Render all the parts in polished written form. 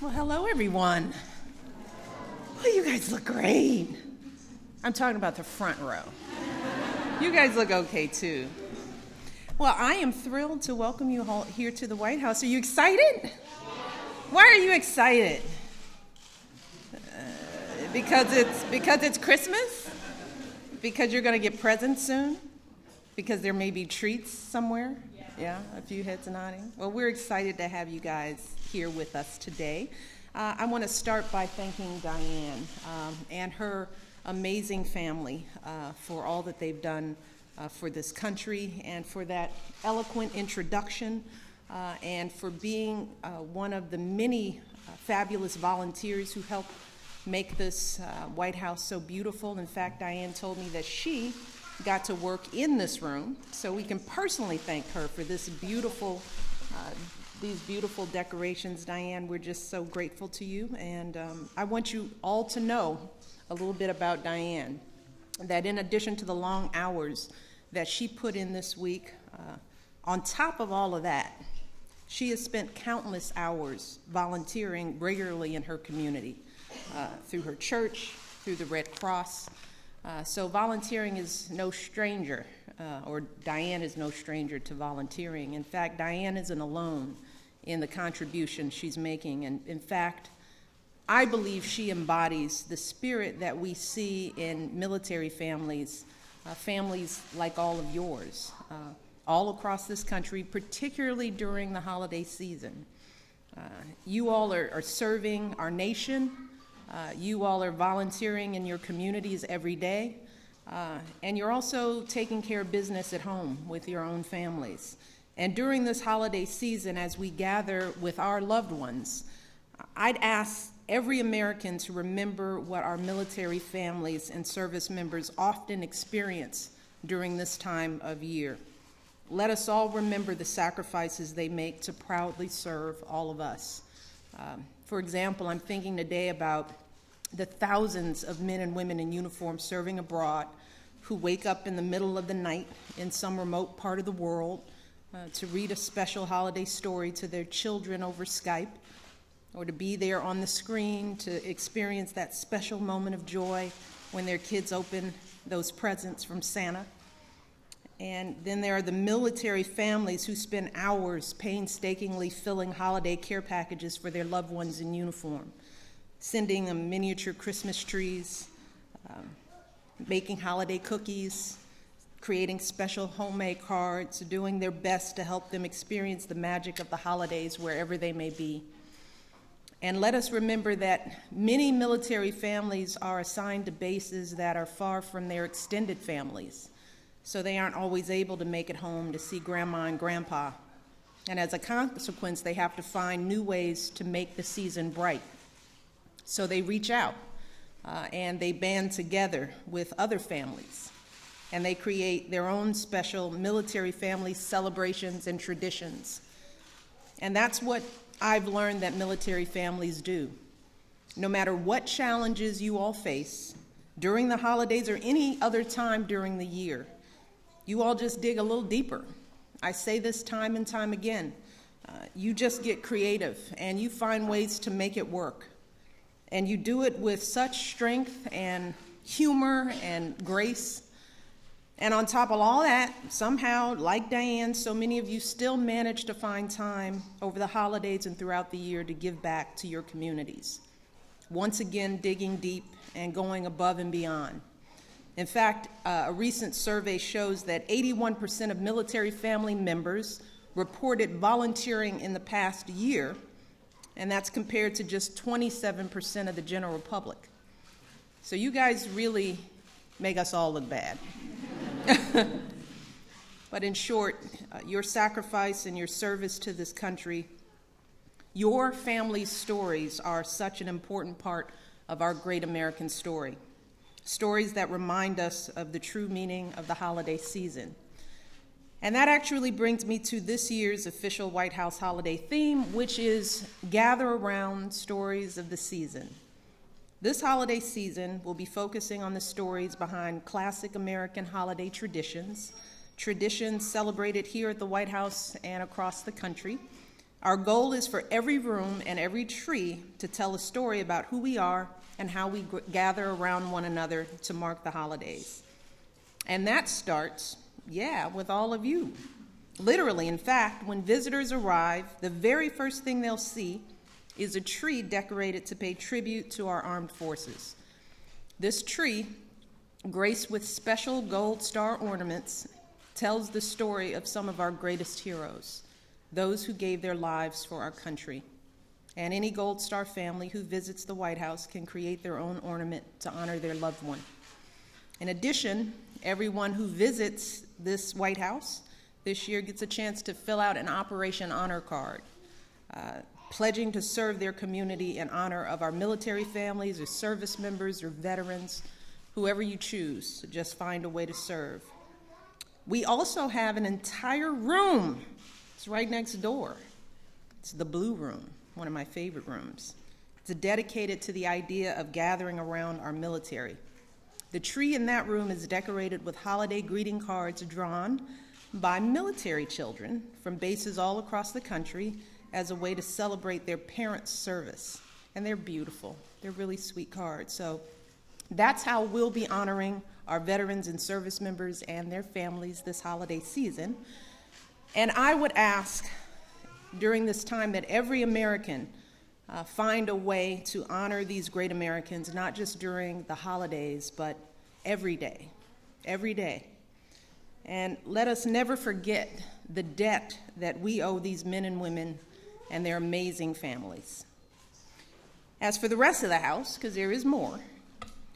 Well, hello, everyone. Oh, you guys look great. I'm talking about the front row. You guys look okay, too. Well, I am thrilled to welcome you all here to the White House. Are you excited? Why are you excited? Because it's Christmas? Because you're going to get presents soon? Because there may be treats somewhere? Yeah, a few heads nodding. Well, we're excited to have you guys here with us today. I want to start by thanking Diane and her amazing family for all that they've done for this country and for that eloquent introduction and for being one of the many fabulous volunteers who helped make this White House so beautiful. In fact, Diane told me that she got to work in this room, so we can personally thank her for this beautiful, these beautiful decorations. Diane, we're just so grateful to you, and I want you all to know a little bit about Diane, that in addition to the long hours that she put in this week, on top of all of that, she has spent countless hours volunteering regularly in her community, through her church, through the Red Cross. So volunteering is no stranger, or Diane is no stranger to volunteering. In fact, Diane isn't alone in the contribution she's making. And in fact, I believe she embodies the spirit that we see in military families, families like all of yours, all across this country, particularly during the holiday season. You all are serving our nation. You all are volunteering in your communities every day, and you're also taking care of business at home with your own families. And during this holiday season, as we gather with our loved ones, I'd ask every American to remember what our military families and service members often experience during this time of year. Let us all remember the sacrifices they make to proudly serve all of us. For example, I'm thinking today about the thousands of men and women in uniform serving abroad who wake up in the middle of the night in some remote part of the world to read a special holiday story to their children over Skype, or to be there on the screen to experience that special moment of joy when their kids open those presents from Santa. And then there are the military families who spend hours painstakingly filling holiday care packages for their loved ones in uniform, sending them miniature Christmas trees, making holiday cookies, creating special homemade cards, doing their best to help them experience the magic of the holidays wherever they may be. And let us remember that many military families are assigned to bases that are far from their extended families, so they aren't always able to make it home to see grandma and grandpa. And as a consequence, they have to find new ways to make the season bright. So they reach out and they band together with other families, and they create their own special military family celebrations and traditions. And that's what I've learned that military families do. No matter what challenges you all face during the holidays or any other time during the year, you all just dig a little deeper. I say this time and time again. You just get creative and you find ways to make it work. And you do it with such strength and humor and grace. And on top of all that, somehow, like Diane, so many of you still manage to find time over the holidays and throughout the year to give back to your communities. Once again, digging deep and going above and beyond. In fact, a recent survey shows that 81% of military family members reported volunteering in the past year, and that's compared to just 27% of the general public. So you guys really make us all look bad. But in short, your sacrifice and your service to this country, your family's stories are such an important part of our great American story. Stories that remind us of the true meaning of the holiday season. And that actually brings me to this year's official White House holiday theme, which is Gather Around Stories of the Season. This holiday season will be focusing on the stories behind classic American holiday traditions celebrated here at the White House and across the country, Our goal is for every room and every tree to tell a story about who we are and how we gather around one another to mark the holidays. And that starts, with all of you. Literally, in fact, when visitors arrive, the very first thing they'll see is a tree decorated to pay tribute to our armed forces. This tree, graced with special gold star ornaments, tells the story of some of our greatest heroes, those who gave their lives for our country. And any Gold Star family who visits the White House can create their own ornament to honor their loved one. In addition, everyone who visits this White House this year gets a chance to fill out an Operation Honor card, pledging to serve their community in honor of our military families or service members or veterans, whoever you choose, just find a way to serve. We also have an entire room. It's right next door. It's the Blue Room, one of my favorite rooms. It's dedicated to the idea of gathering around our military. The tree in that room is decorated with holiday greeting cards drawn by military children from bases all across the country as a way to celebrate their parents' service. And they're beautiful. They're really sweet cards. So that's how we'll be honoring our veterans and service members and their families this holiday season. And I would ask during this time that every American find a way to honor these great Americans, not just during the holidays, but every day, every day. And let us never forget the debt that we owe these men and women and their amazing families. As for the rest of the house, because there is more,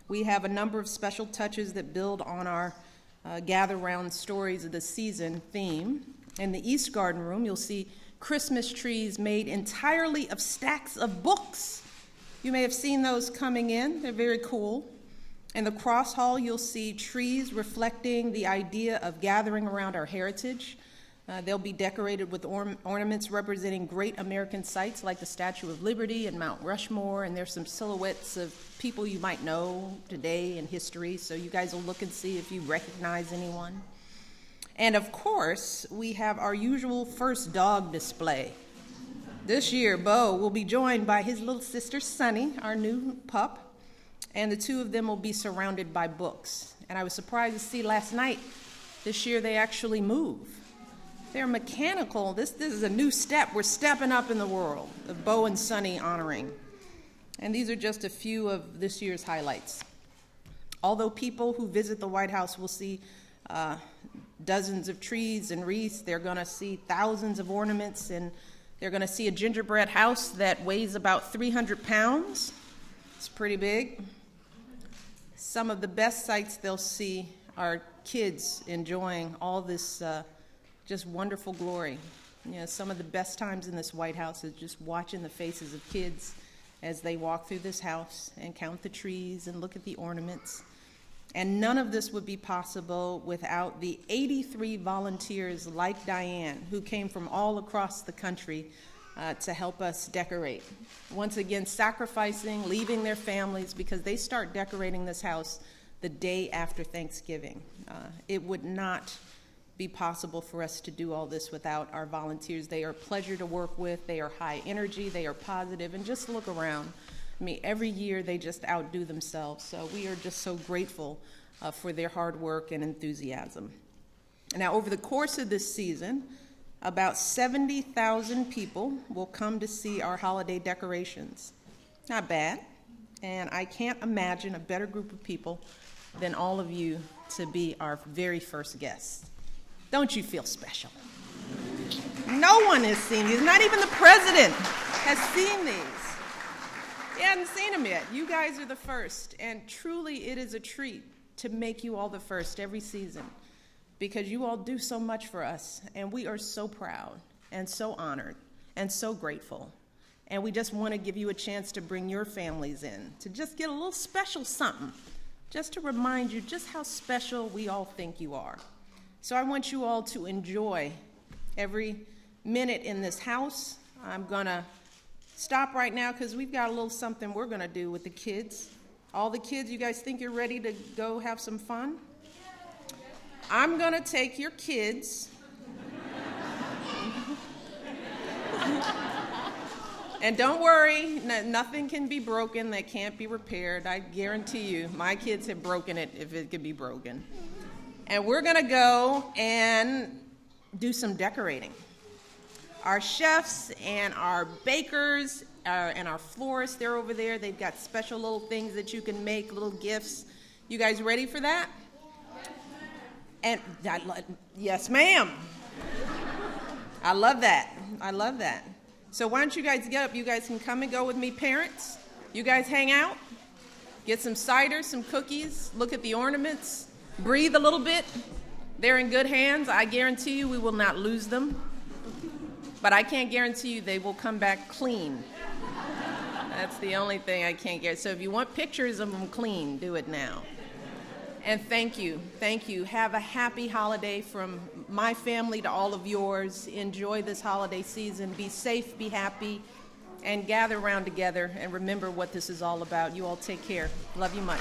we have a number of special touches that build on our Gather Round Stories of the Season theme. In the East Garden Room, you'll see Christmas trees made entirely of stacks of books. You may have seen those coming in. They're very cool. In the Cross Hall, you'll see trees reflecting the idea of gathering around our heritage. They'll be decorated with ornaments representing great American sites like the Statue of Liberty and Mount Rushmore, and there's some silhouettes of people you might know today in history, so you guys will look and see if you recognize anyone. And of course, we have our usual first dog display. This year, Bo will be joined by his little sister, Sunny, our new pup, and the two of them will be surrounded by books. And I was surprised to see last night, this year they actually move. They're mechanical. This is a new step. We're stepping up in the world of Bo and Sunny honoring. And these are just a few of this year's highlights. Although people who visit the White House will see dozens of trees and wreaths, they're going to see thousands of ornaments, and they're going to see a gingerbread house that weighs about 300 pounds. It's pretty big. Some of the best sights they'll see are kids enjoying all this just wonderful glory. You know, some of the best times in this White House is just watching the faces of kids as they walk through this house and count the trees and look at the ornaments. And none of this would be possible without the 83 volunteers like Diane, who came from all across the country to help us decorate. Once again, sacrificing, leaving their families, because they start decorating this house the day after Thanksgiving. It would not be possible for us to do all this without our volunteers. They are a pleasure to work with. They are high energy. They are positive. And just look around. I mean, every year they just outdo themselves. So we are just so grateful for their hard work and enthusiasm. Now, over the course of this season, about 70,000 people will come to see our holiday decorations. Not bad. And I can't imagine a better group of people than all of you to be our very first guests. Don't you feel special? No one has seen these. Not even the president has seen these. He hasn't seen them yet. You guys are the first. And truly, it is a treat to make you all the first every season, because you all do so much for us. And we are so proud and so honored and so grateful. And we just want to give you a chance to bring your families in, to just get a little special something, just to remind you just how special we all think you are. So I want you all to enjoy every minute in this house. I'm going to stop right now because we've got a little something we're going to do with the kids. All the kids, you guys think you're ready to go have some fun? I'm going to take your kids And don't worry, nothing can be broken that can't be repaired. I guarantee you, my kids have broken it if it could be broken. And we're going to go and do some decorating. Our chefs and our bakers and our florists, they're over there. They've got special little things that you can make, little gifts. You guys ready for that? And yes, ma'am. I love that. I love that. So why don't you guys get up? You guys can come and go with me, parents. You guys hang out, get some cider, some cookies, look at the ornaments, breathe a little bit. They're in good hands. I guarantee you we will not lose them. But I can't guarantee you they will come back clean. That's the only thing I can't guarantee. So if you want pictures of them clean, do it now. And thank you. Thank you. Have a happy holiday from my family to all of yours. Enjoy this holiday season. Be safe, be happy, and gather around together and remember what this is all about. You all take care. Love you much.